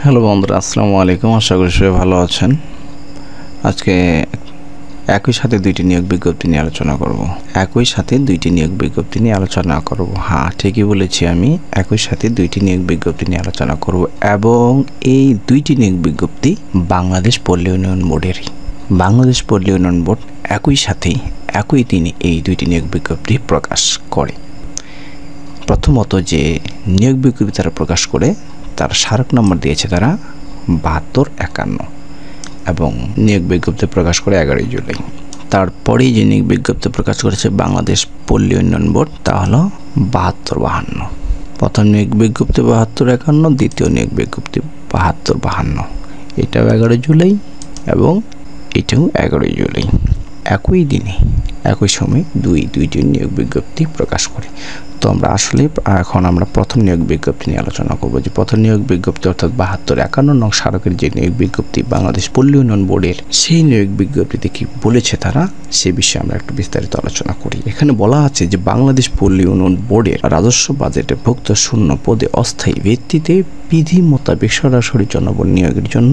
Hello বন্ধুরা, আসসালামু আলাইকুম। আশা করি সবাই ভালো আছেন। আজকে একই সাথে দুইটি নিয়োগ বিজ্ঞপ্তি নিয়ে আলোচনা করব। হ্যাঁ, ঠিকই বলেছি, আমি একই সাথে দুইটি নিয়োগ বিজ্ঞপ্তি নিয়ে আলোচনা করব এবং এই দুইটি নিয়োগ বিজ্ঞপ্তি বাংলাদেশ পল্লী উন্নয়ন বোর্ডেরই। বাংলাদেশ পল্লী উন্নয়ন বোর্ড একই সাথে একই দিনে এই দুইটি নিয়োগ বিজ্ঞপ্তি প্রকাশ করে। প্রথমত যে নিয়োগ বিজ্ঞপ্তি তারা প্রকাশ করে তার স্মারক নম্বর দিয়েছে তারা 7251 এবং নিয়োগ বিজ্ঞপ্তি প্রকাশ করে 11 জুলাই। তারপরেই যে নিয়োগ বিজ্ঞপ্তি প্রকাশ করেছে বাংলাদেশ পল্লী উন্নয়ন বোর্ড তা হলো 7252। প্রথম নিয়োগ বিজ্ঞপ্তি 7251, দ্বিতীয় নিয়োগ বিজ্ঞপ্তি 7252। এটাও 11 জুলাই এবং এটাও 11 জুলাই। একই দিনে একই সময় দুইটি নিয়োগ বিজ্ঞপ্তি প্রকাশ করে। তো এখন আমরা প্রথম নিয়োগ বিজ্ঞপ্তি নিয়ে আলোচনা করব। যে প্রথম নিয়োগ বিজ্ঞপ্তি অর্থাৎ 7251 নং স্মারকের যে নিয়োগ বিজ্ঞপ্তি বাংলাদেশ পল্লী উন্নয়ন বোর্ডের, সেই নিয়োগ বিজ্ঞপ্তিতে কি বলেছে তারা, সে বিষয়ে আমরা একটু বিস্তারিত আলোচনা করি। এখানে বলা আছে যে বাংলাদেশ পল্লী উন্নয়ন বোর্ডের রাজস্ব বাজেটে ভুক্ত শূন্য পদে অস্থায়ী ভিত্তিতে বিধি মোতাবেক সরাসরি জনবল নিয়োগের জন্য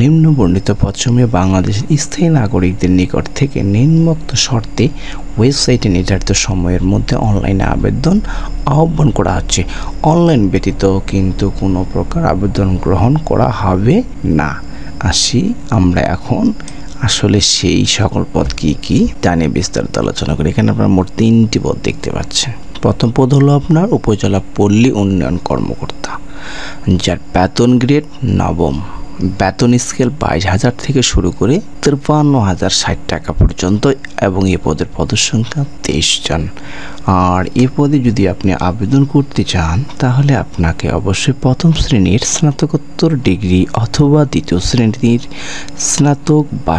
নিম্নবর্ণিত পদসমূহে বাংলাদেশের স্থায়ী নাগরিকদের নিকট থেকে নিম্নোক্ত শর্তে ওয়েবসাইটে নির্ধারিত সময়ের মধ্যে অনলাইনে আবেদন আহ্বান করা হচ্ছে। অনলাইন ব্যতীত কিন্তু কোনো প্রকার আবেদন গ্রহণ করা হবে না। আমরা এখন আসলে সেই সকল পদ কি তা নিয়ে বিস্তারিত আলোচনা করি। এখানে আপনারা মোট 3টি পদ দেখতে পাচ্ছেন। প্রথম পদ হলো আপনার উপজেলা পল্লী উন্নয়ন কর্মকর্তা, যার বেতন গ্রেড নবম, বেতন স্কেল 22,000 থেকে শুরু করে 53,060 টাকা পর্যন্ত এবং এই পদের পদসংখ্যা 23 জন। আর এই পদে যদি আপনি আবেদন করতে চান তাহলে আপনাকে অবশ্যই প্রথম শ্রেণীর স্নাতকোত্তর ডিগ্রি অথবা দ্বিতীয় শ্রেণীর স্নাতক বা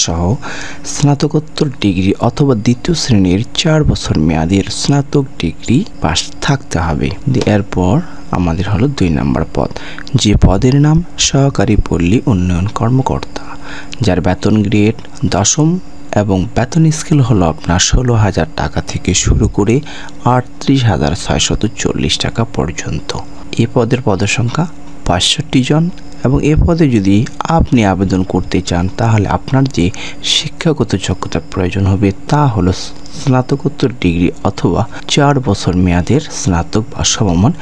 সহ স্নাতকোত্তর ডিগ্রি অথবা দ্বিতীয় শ্রেণীর 4 বছর মেয়াদের স্নাতক ডিগ্রি পাস থাকতে হবে। এরপর আমাদের হলো 2 নম্বর পদ, যে পদের নাম সহকারী পল্লী উন্নয়ন কর্মকর্তা, যার বেতন গ্রেড দশম এবং বেতন স্কেল হলো আপনার 16,000 টাকা থেকে শুরু করে 38,640 টাকা পর্যন্ত। এই পদের পদসংখ্যা 65 জন এবং এ পদে যদি আপনি আবেদন করতে চান তাহলে আপনার যে শিক্ষাগত যোগ্যতার প্রয়োজন হবে তা হলো স্নাতকোত্তর ডিগ্রি অথবা 4 বছর মেয়াদের স্নাতক বা সমমান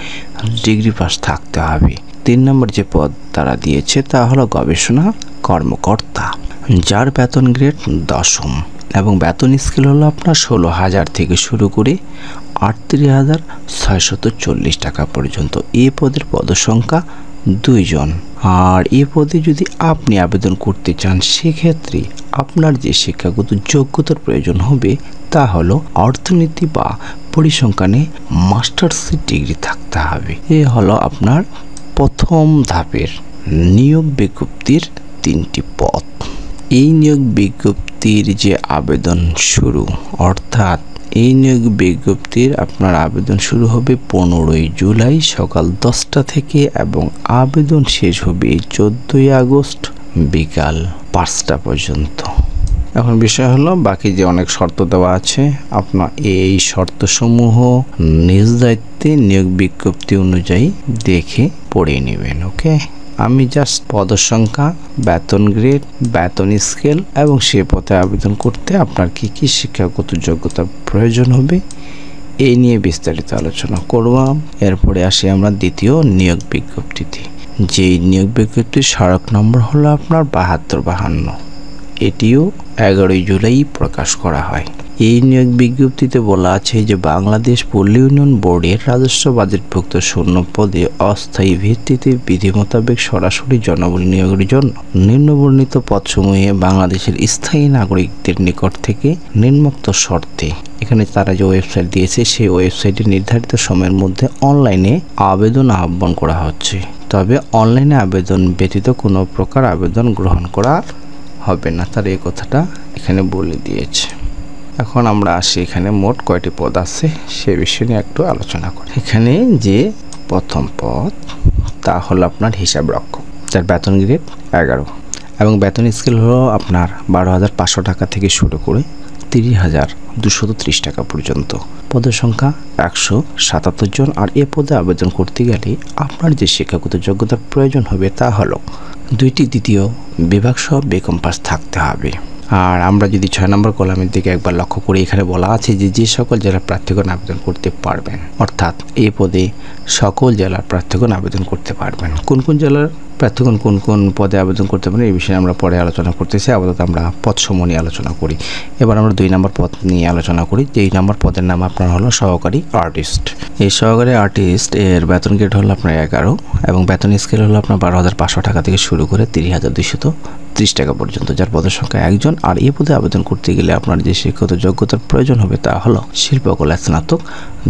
ডিগ্রি পাস থাকতে হবে। 3 নম্বর যে পদ তারা দিয়েছে তা হলো গবেষণা কর্মকর্তা, যার বেতন গ্রেড দশম এবং বেতন স্কেল হলো আপনার 16,000 থেকে শুরু করে 38,640 টাকা পর্যন্ত। এই পদের পদসংখ্যা 2 জন। আর এই পদে যদি আপনি আবেদন করতে চান সেক্ষেত্রে আপনার যে শিক্ষাগত যোগ্যতার প্রয়োজন হবে তা হলো অর্থনীতি বা পরিসংখ্যানে মাস্টার্স ডিগ্রি থাকতে হবে। এ হলো আপনার প্রথম ধাপের নিয়োগ বিজ্ঞপ্তির 3টি পদ। এই নিয়োগ বিজ্ঞপ্তির যে আবেদন শুরু, অর্থাৎ এই নিয়োগ বিজ্ঞপ্তির আপনার আবেদন শুরু হবে 15 জুলাই সকাল 10টা থেকে এবং আবেদন শেষ হবে 14 আগস্ট বিকাল 5টা পর্যন্ত। এখন বিষয় হলো বাকি যে অনেক শর্ত দেওয়া আছে, আপনার এই শর্তসমূহ নিজ দায়িত্বে নিয়োগ বিজ্ঞপ্তি অনুযায়ী দেখে পড়ে নেবেন। ওকে, আমি জাস্ট পদসংখ্যা, বেতন গ্রেড, বেতন স্কেল এবং সে পদে আবেদন করতে আপনার কি শিক্ষাগত যোগ্যতার প্রয়োজন হবে এই নিয়ে বিস্তারিত আলোচনা করলাম। এরপরে আসি আমরা দ্বিতীয় নিয়োগ বিজ্ঞপ্তিতে। যেই নিয়োগ বিজ্ঞপ্তির স্মারক নম্বর হলো আপনার 7252। এটিও 11 জুলাই প্রকাশ করা হয়। এই নিয়োগ বিজ্ঞপ্তিতে বলা আছে যে বাংলাদেশ পল্লী উন্নয়ন বোর্ডের রাজস্ব বাজেটভুক্ত শূন্য পদে অস্থায়ী ভিত্তিতে বিধি মোতাবেক সরাসরি জনবল নিয়োগের জন্য নিম্নবর্ণিত পদসমূহে বাংলাদেশের স্থায়ী নাগরিকদের নিকট থেকে নিম্নোক্ত শর্তে, এখানে তারা যে ওয়েবসাইট দিয়েছে সেই ওয়েবসাইটে নির্ধারিত সময়ের মধ্যে অনলাইনে আবেদন আহ্বান করা হচ্ছে। তবে অনলাইনে আবেদন ব্যতীত কোনো প্রকার আবেদন গ্রহণ করা হবে না, তার এই কথাটা এখানে বলে দিয়েছে। এখন আমরা আসি এখানে মোট কয়টি পদ আছে সে বিষয় নিয়ে একটু আলোচনা করি। এখানে যে প্রথম পদ তা হলো আপনার হিসাব রক্ষক, যার বেতন গ্রেড 11 এবং বেতন স্কেল হলো আপনার 12,500 টাকা থেকে শুরু করে 30,230 টাকা পর্যন্ত। পদের সংখ্যা 177 জন। আর এ পদে আবেদন করতে গেলে আপনার যে শিক্ষাগত যোগ্যতার প্রয়োজন হবে তা হলো 2টি দ্বিতীয় বিভাগ সহ বিকম পাস থাকতে হবে। আর আমরা যদি 6 নম্বর কলামের দিকে একবার লক্ষ্য করি, এখানে বলা আছে যে সকল জেলার প্রার্থীগণ আবেদন করতে পারবেন, অর্থাৎ এই পদে সকল জেলার প্রার্থীগণ আবেদন করতে পারবেন। কোন কোন জেলার প্রার্থীগণ কোন কোন পদে আবেদন করতে পারেন এই বিষয়ে আমরা পরে আলোচনা করতেছি। আপাতত আমরা পদসমূহ নিয়ে আলোচনা করি। এবার আমরা 2 নম্বর পদ নিয়ে আলোচনা করি। যে 2 নম্বর পদের নাম আপনার হলো সহকারী আর্টিস্ট। এই সহকারী আর্টিস্ট এর বেতন গ্রেড হলো আপনার 11 এবং বেতন স্কেল হলো আপনার 12,500 টাকা থেকে শুরু করে 30,230 টাকা পর্যন্ত, যার পদের সংখ্যা 1 জন। আর এই পদে আবেদন করতে গেলে আপনার যে শিক্ষাগত যোগ্যতার প্রয়োজন হবে তা হলো শিল্পকলা স্নাতক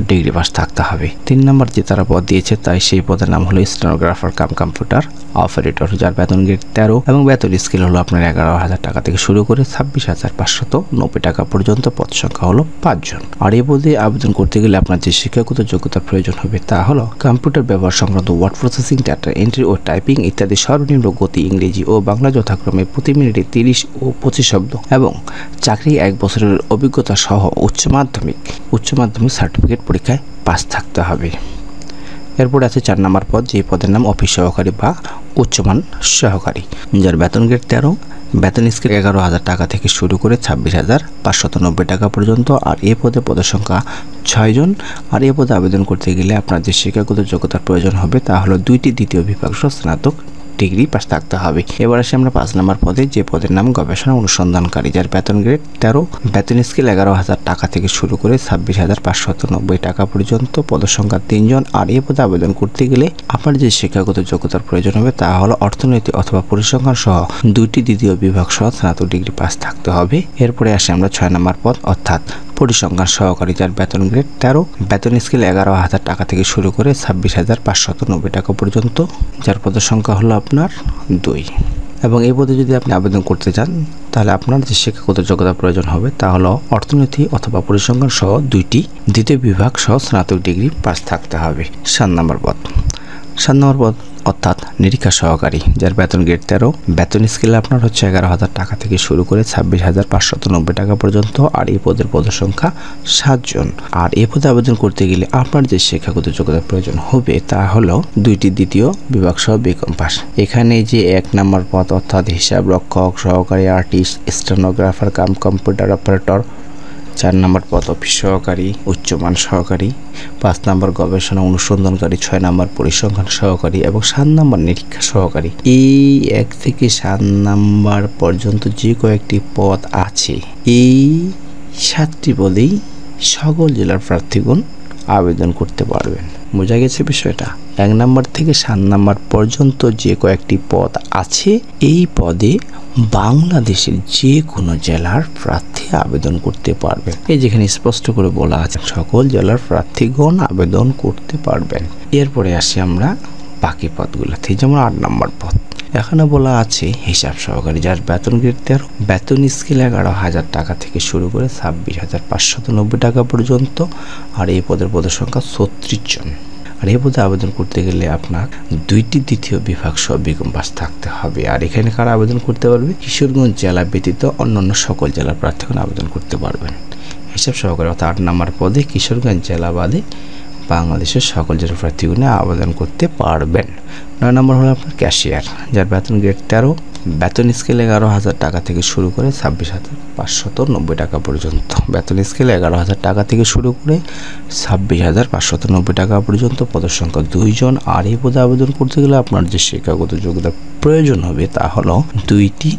ডিগ্রি পাস থাকতে হবে। 3 নম্বর যে তারা পদ দিয়েছে তাই সেই পদের নাম হলো স্টেনোগ্রাফার কাম কম্পিউটার অপারেটর, যার বেতন গ্রেড 13 এবং বেতন স্কেল হলো আপনার 11,000 টাকা থেকে শুরু করে 26,590 টাকা পর্যন্ত। পদ সংখ্যা হলো 5 জন। আর এই পদে আবেদন করতে গেলে আপনার যে শিক্ষাগত যোগ্যতার প্রয়োজন হবে তা হলো কম্পিউটার ব্যবহার সংক্রান্ত ওয়ার্ড প্রসেসিং, ডাটা এন্ট্রি ও টাইপিং ইত্যাদি সর্বনিম্ন গতি ইংরেজি ও বাংলা যথাক্রমে প্রতি মিনিটে 30 ও 25 শব্দ এবং চাকরি 1 বছরের অভিজ্ঞতা সহ উচ্চ মাধ্যমিক সার্টিফিকেট পরীক্ষায় পাস থাকতে হবে। এরপরে আছে 4 নম্বর পদ, যে পদের নাম অফিস সহকারী বা উচ্চমান সহকারী, যার বেতন গ্রেড 13, বেতন স্কেল 11,000 টাকা থেকে শুরু করে 26,590 টাকা পর্যন্ত। আর এই পদের সংখ্যা 6 জন। আর এই পদে আবেদন করতে গেলে আপনার যে শিক্ষাগত যোগ্যতার প্রয়োজন হবে তা হলো 2টি দ্বিতীয় বিভাগ স্নাতক ডিগ্রি পাস থাকতে হবে। এবার আসি আমরা 5 নম্বর পদে, যে পদের নাম গবেষণা অনুসন্ধানকারী, যার বেতন গ্রেড 13, বেতন স্কেল 11,000 টাকা থেকে শুরু করে 26,590 টাকা পর্যন্ত। পদের সংখ্যা 3 জন। আর এই পদে আবেদন করতে গেলে আপনার যে শিক্ষাগত যোগ্যতার প্রয়োজন হবে তা হলো অর্থনীতি অথবা পরিসংখ্যান সহ 2টি দ্বিতীয় বিভাগ সহ স্নাতক ডিগ্রি পাস থাকতে হবে। এরপরে আসি আমরা 6 নম্বর পদ, অর্থাৎ পরিসংখ্যান সহকারী, যার বেতন গ্রেড 13, বেতন স্কেল 11,000 টাকা থেকে শুরু করে 26,590 টাকা পর্যন্ত, যার পদের সংখ্যা হলো আপনার 2। এবং এই পদে যদি আপনি আবেদন করতে চান তাহলে আপনার যে শিক্ষাগত যোগ্যতা প্রয়োজন হবে তা হলো অর্থনীতি অথবা পরিসংখ্যান সহ 2টি দ্বিতীয় বিভাগ সহ স্নাতক ডিগ্রি পাস থাকতে হবে। 7 নম্বর পদ, অর্থাৎ নিরীক্ষা সহকারী, যার বেতন গ্রেড 13, বেতন স্কেল আপনার হচ্ছে 11,000 টাকা থেকে শুরু করে 26,590 টাকা পর্যন্ত। আর এই পদের সংখ্যা 7 জন। আর এই পদে আবেদন করতে গেলে আপনার যে শিক্ষাগত যোগ্যতার প্রয়োজন হবে তা হলো 2টি দ্বিতীয় বিভাগ সহ বিকম পাস। এখানে যে 1 নম্বর পদ, অর্থাৎ হিসাব রক্ষক, সহকারী artist, stenographer cum computer operator, 4 নম্বর পদ অফিস সহকারী, উচ্চমান সহকারী, 5 নম্বর গবেষণা অনুসন্ধানকারী, 6 নম্বর পরিসংখ্যান সহকারী এবং 7 নম্বর নিরীক্ষা সহকারী। এই 1 থেকে 7 নম্বর পর্যন্ত যে কয়েকটি পদ আছে, এই 7টি পদেই সকল জেলার প্রার্থীগণ আবেদন করতে পারবেন। বোঝা গেছে বিষয়টা? 1 নম্বর থেকে 7 নম্বর পর্যন্ত যে কয়েকটি পদ আছে এই পদে বাংলাদেশের যে কোনো জেলার প্রার্থী আবেদন করতে পারবেন। এই যেখানে স্পষ্ট করে বলা আছে সকল জেলার প্রার্থীগণ আবেদন করতে পারবেন। এরপরে আসি আমরা বাকি পদগুলোতে, যেমন 8 নম্বর পদ। এখানে বলা আছে হিসাব সহকারী, যার বেতন গ্রেড 13, বেতন স্কেল 11,000 টাকা থেকে শুরু করে 26,590 টাকা পর্যন্ত। আর এই পদের সংখ্যা 36 জন। আর এই পদে আবেদন করতে গেলে আপনার 2টি দ্বিতীয় বিভাগ সহ বিকম পাস থাকতে হবে। আর এখানে কারা আবেদন করতে পারবে? কিশোরগঞ্জ জেলা ব্যতীত অন্যান্য সকল জেলার প্রার্থীগণ আবেদন করতে পারবেন। হিসাব সহকারী অর্থাৎ 8 নম্বর পদে কিশোরগঞ্জ জেলা বাদে বাংলাদেশের সকল জেলার প্রার্থীগণ আবেদন করতে পারবেন। 9 নম্বর হলো আপনার ক্যাশিয়ার, যার বেতন গ্রেড 13, বেতন স্কেল 11,000 টাকা থেকে শুরু করে 26,590 টাকা পর্যন্ত। বেতন স্কেল 11,000 টাকা থেকে শুরু করে 26,590 টাকা পর্যন্ত। পদের সংখ্যা 2 জন। আর এই পদে আবেদন করতে গেলে আপনার যে শিক্ষাগত যোগ্যতার প্রয়োজন হবে তা হলো 2টি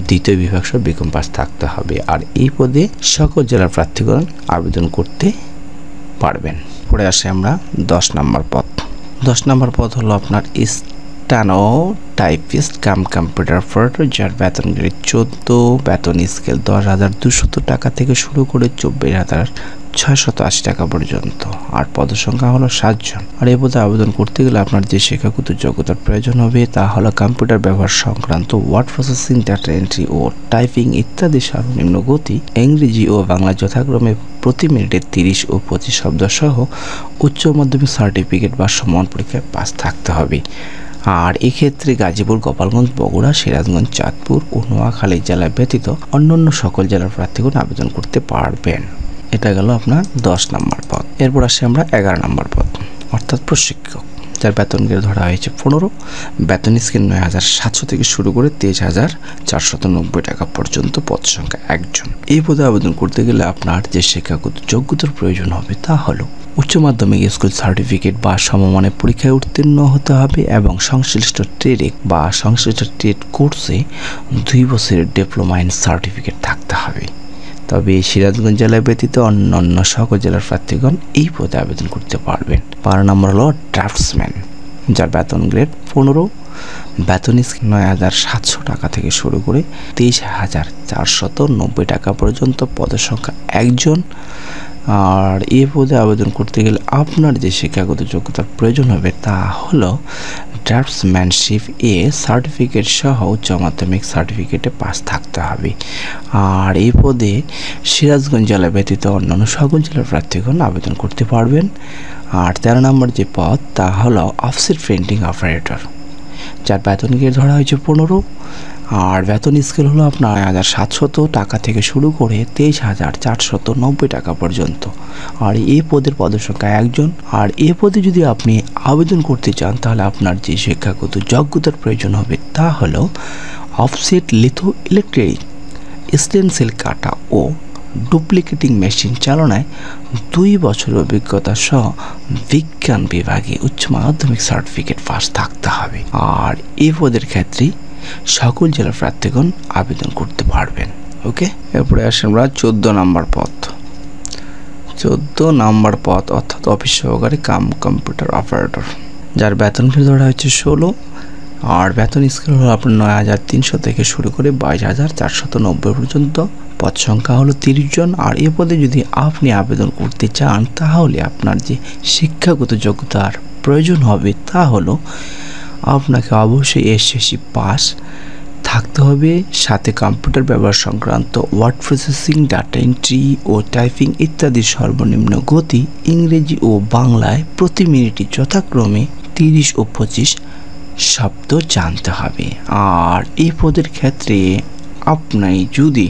দ্বিতীয় বিভাগ সহ বিকম পাস থাকতে হবে। আর এই পদে সকল জেলার প্রার্থীগণ আবেদন করতে পারবেন। পরে আসে আমরা 10 নম্বর পদ। 10 নম্বর পদ হলো আপনার steno typist cum computer operator, যার বেতন গ্রেড 14, বেতন স্কেল 10,200 টাকা থেকে শুরু করে 24,680 টাকা পর্যন্ত। আর পদের সংখ্যা হলো 7 জন। আর এই পদে আবেদন করতে গেলে আপনার যে শিক্ষাগত যোগ্যতার প্রয়োজন হবে তা হলো কম্পিউটার ব্যবহার সংক্রান্ত ওয়ার্ড প্রসেসিং, ডাটা এন্ট্রি ও টাইপিং ইত্যাদি সর্বনিম্ন গতি ইংরেজি ও বাংলা যথাক্রমে প্রতি মিনিটে 30 ও 25 শব্দ সহ উচ্চ মাধ্যমিক সার্টিফিকেট বা সমান পরীক্ষায় পাস থাকতে হবে। আর এক্ষেত্রে গাজীপুর, গোপালগঞ্জ, বগুড়া, সিরাজগঞ্জ, চাঁদপুর ও নোয়াখালী জেলা ব্যতীত অন্যান্য সকল জেলার প্রার্থীগণ আবেদন করতে পারবেন। এটা গেল আপনার 10 নম্বর পদ। এরপর আসি আমরা 11 নম্বর পদ, অর্থাৎ প্রশিক্ষক, যার বেতন গ্রেড ধরা হয়েছে 15, বেতন স্কেল 9,700 থেকে শুরু করে 23,490 টাকা পর্যন্ত, পদ সংখ্যা 1 জন। এই পদে আবেদন করতে গেলে আপনার যে শিক্ষাগত যোগ্যতার প্রয়োজন হবে তা হলো উচ্চ মাধ্যমিক স্কুল সার্টিফিকেট বা সমমানের পরীক্ষায় উত্তীর্ণ হতে হবে এবং সংশ্লিষ্ট ট্রেডে বা সংশ্লিষ্ট ট্রেড কোর্সে 2 বছরের ডিপ্লোমা ইন সার্টিফিকেট থাকতে হবে। তবে সিরাজগঞ্জ জেলা ব্যতীত অন্যান্য সকল জেলার প্রার্থীগণ এই পদে আবেদন করতে পারবেন। 12 নম্বর হলো ড্রাফটসম্যান, যার বেতন গ্রেড 15, বেতন স্কেল 9,700 টাকা থেকে শুরু করে 23,490 টাকা পর্যন্ত, পদের সংখ্যা 1 জন। আর এই পদে আবেদন করতে গেলে আপনার যে শিক্ষাগত যোগ্যতার প্রয়োজন হবে তা হলো ড্রাফটসম্যানশিপ সার্টিফিকেট সহ উচ্চ মাধ্যমিক সার্টিফিকেটে পাস থাকতে হবে। আর এই পদে সিরাজগঞ্জ জেলা ব্যতীত অন্যান্য সকল জেলার প্রার্থীগণ আবেদন করতে পারবেন। আর 13 নম্বর যে পদ তা হলো অফসেট প্রিন্টিং অপারেটর, যার বেতন গ্রেড ধরা হয়েছে 15, আর বেতন স্কেল হলো আপনার 9,700 টাকা থেকে শুরু করে 23,490 টাকা পর্যন্ত। আর এই পদের সংখ্যা 1 জন। আর এই পদে যদি আপনি আবেদন করতে চান তাহলে আপনার যে শিক্ষাগত যোগ্যতার প্রয়োজন হবে তা হলো অফসেট লিথো ইলেকট্রিক, স্টেনসিল কাটা ও ডুপ্লিকেটিং মেশিন চালনায় 2 বছরের অভিজ্ঞতা সহ বিজ্ঞান বিভাগে উচ্চ মাধ্যমিক সার্টিফিকেট পাস থাকতে হবে। আর এই পদের ক্ষেত্রে সকল জেলার প্রার্থীগণ আবেদন করতে পারবেন। ওকে, এরপরে আসি আমরা 14 নম্বর পদ। 14 নম্বর পদ অর্থাৎ অফিস সহকারী কাম কম্পিউটার অপারেটর, যার বেতন গ্রেড ধরা হচ্ছে 16, আর বেতন স্কেল হলো আপনার 9,300 থেকে শুরু করে 22,490 পর্যন্ত, পদ সংখ্যা হলো 30 জন। আর এ পদে যদি আপনি আবেদন করতে চান তাহলে আপনার যে শিক্ষাগত যোগ্যতার প্রয়োজন হবে তা হলো আপনাকে অবশ্যই এসএসসি পাস থাকতে হবে, সাথে কম্পিউটার ব্যবহার সংক্রান্ত ওয়ার্ড প্রসেসিং, ডাটা এন্ট্রি ও টাইপিং ইত্যাদি সর্বনিম্ন গতি ইংরেজি ও বাংলায় প্রতি মিনিটে যথাক্রমে 30 ও 25 শব্দ জানতে হবে। আর এই পদের ক্ষেত্রে আপনি যদি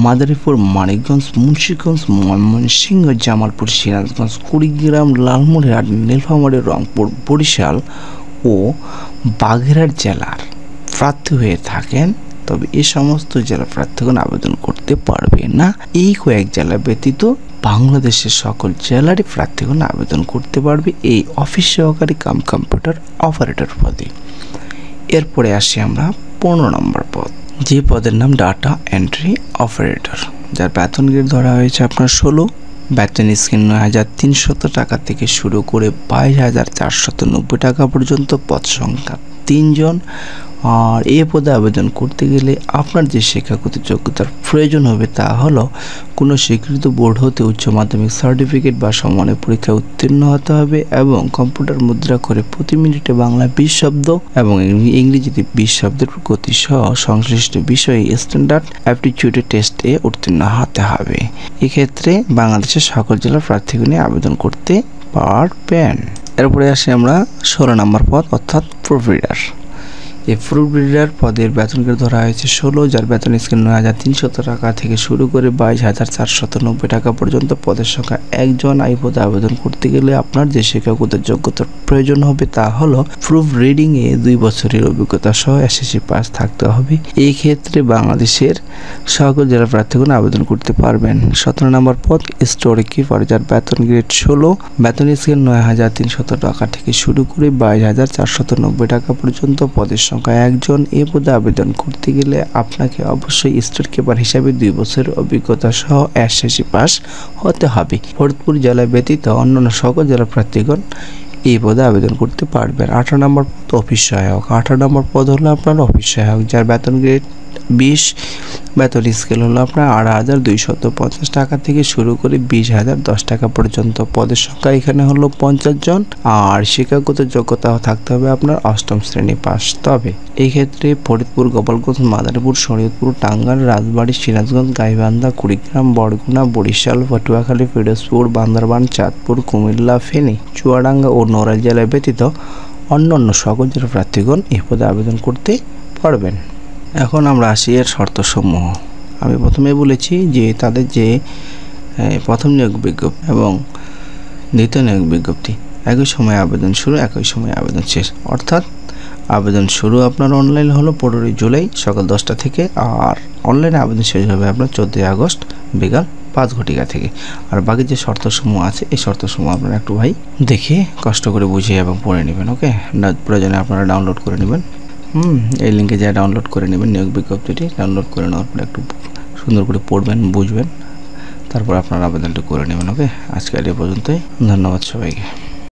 মাদারীপুর, মানিকগঞ্জ, মুন্সিগঞ্জ, ময়মনসিংহ, জামালপুর, সিরাজগঞ্জ, কুড়িগ্রাম, লালমনিরহাট, নীলফামারী, রংপুর, বরিশাল ও বাগেরহাট জেলার প্রার্থী হয়ে থাকেন তবে এই সমস্ত জেলা প্রার্থীগণ আবেদন করতে পারবে না। এই কয়েক জেলা ব্যতীত বাংলাদেশের সকল জেলারই প্রার্থীগণ আবেদন করতে পারবে এই অফিস সহকারী কাম কম্পিউটার অপারেটর পদে। এরপরে আসি আমরা 15 নম্বর পদ, যে পদের নাম ডাটা এন্ট্রি অপারেটর, যার বেতন গ্রেড ধরা হয়েছে আপনার 16, বেতন স্কেল 9,300 টাকা থেকে শুরু করে 22,490 টাকা পর্যন্ত, পদ সংখ্যা 3 জন। আর এই পদে আবেদন করতে গেলে আপনার যে শিক্ষাগত যোগ্যতার প্রয়োজন হবে তা হলো কোনো স্বীকৃত বোর্ড হতে উচ্চ মাধ্যমিক সার্টিফিকেট বা সমানের পরীক্ষায় উত্তীর্ণ হতে হবে এবং কম্পিউটার মুদ্রা করে প্রতি মিনিটে বাংলা 20 শব্দ এবং ইংরেজিতে 20 শব্দের গতি সহ সংশ্লিষ্ট বিষয়ে স্ট্যান্ডার্ড অ্যাপটিটিউড টেস্টে উত্তীর্ণ হতে হবে। এক্ষেত্রে বাংলাদেশের সকল জেলার প্রার্থীগণই আবেদন করতে পারবেন। এরপরে আসি আমরা 16 নম্বর পদ অর্থাৎ প্রুফ রিডার। এই প্রুফ রিডার পদের বেতন গ্রেড ধরা হয়েছে 16, যার বেতন স্কেল 9,300 টাকা থেকে শুরু করে 22,490 টাকা পর্যন্ত, পদের সংখ্যা 1 জন। এই পদে আবেদন করতে গেলে আপনার যে শিক্ষাগত যোগ্যতার প্রয়োজন হবে তা হলো প্রুফ রিডিং এ 2 বছরের অভিজ্ঞতা সহ এসএসসি পাস থাকতে হবে। এই ক্ষেত্রে বাংলাদেশের সকল জেলা প্রার্থীগণ আবেদন করতে পারবেন। 17 নম্বর পদ স্টোর কিপার, যার বেতন গ্রেড 16, বেতন স্কেল 9,300 টাকা থেকে শুরু করে 22,490 টাকা পর্যন্ত, পদের সংখ্যা 1 জন। এই পদে আবেদন করতে গেলে আপনাকে অবশ্যই স্টোর কিপার হিসাবে 2 বছরের অভিজ্ঞতা সহ এসএসসি পাস হতে হবে। ফরিদপুর জেলা ব্যতীত অন্যান্য সকল জেলা প্রার্থীগণ এই পদে আবেদন করতে পারবেন। 18 নম্বর পদ অফিস সহায়ক। 18 নম্বর পদ হলো আপনার অফিস সহায়ক, যার বেতন গ্রেড 20, বেতন স্কেল হলো আপনার 8,250 টাকা থেকে শুরু করে 20,010 টাকা পর্যন্ত, পদের সংখ্যা এখানে হলো 50 জন। আর শিক্ষাগত যোগ্যতা থাকতে হবে আপনার 8ম শ্রেণী পাস। তবে এই ক্ষেত্রে ফরিদপুর, গোপালগঞ্জ, মাদারীপুর, শরীয়তপুর, টাঙ্গাইল, রাজবাড়ী, সিরাজগঞ্জ, গাইবান্ধা, কুড়িগ্রাম, বরগুনা, বরিশাল, পটুয়াখালী, ফিরোজপুর, বান্দরবান, চাঁদপুর, কুমিল্লা, ফেনী, চুয়াডাঙ্গা ও নড়াইল জেলা ব্যতীত অন্যান্য সকল জেলার প্রার্থীগণ এই পদে আবেদন করতে পারবেন। এখন আমরা আসি এর শর্তসমূহ। আমি প্রথমে বলেছি যে তাদের যে প্রথম নিয়োগ বিজ্ঞপ্তি এবং দ্বিতীয় নিয়োগ বিজ্ঞপ্তি একই সময়ে আবেদন শুরু, একই সময়ে আবেদন শেষ। অর্থাৎ আবেদন শুরু আপনার অনলাইন হলো 15 জুলাই সকাল 10টা থেকে, আর অনলাইনে আবেদন শেষ হবে আপনার 14 আগস্ট বিকাল 5 ঘটিকা থেকে। আর বাকি যে শর্তসমূহ আছে এই শর্তসমূহ আপনারা একটু ভাই দেখে কষ্ট করে বুঝিয়ে এবং পড়ে নেবেন। ওকে, প্রয়োজনে আপনারা ডাউনলোড করে নেবেন। এই লিঙ্কে যা ডাউনলোড করে নেবেন নিয়োগ বিজ্ঞপ্তিটি। ডাউনলোড করে নেওয়ার পরে একটু সুন্দর করে পড়বেন, বুঝবেন, তারপর আপনার আবেদনটা করে নেবেন। ওকে, আজকের এই পর্যন্তই। ধন্যবাদ সবাইকে।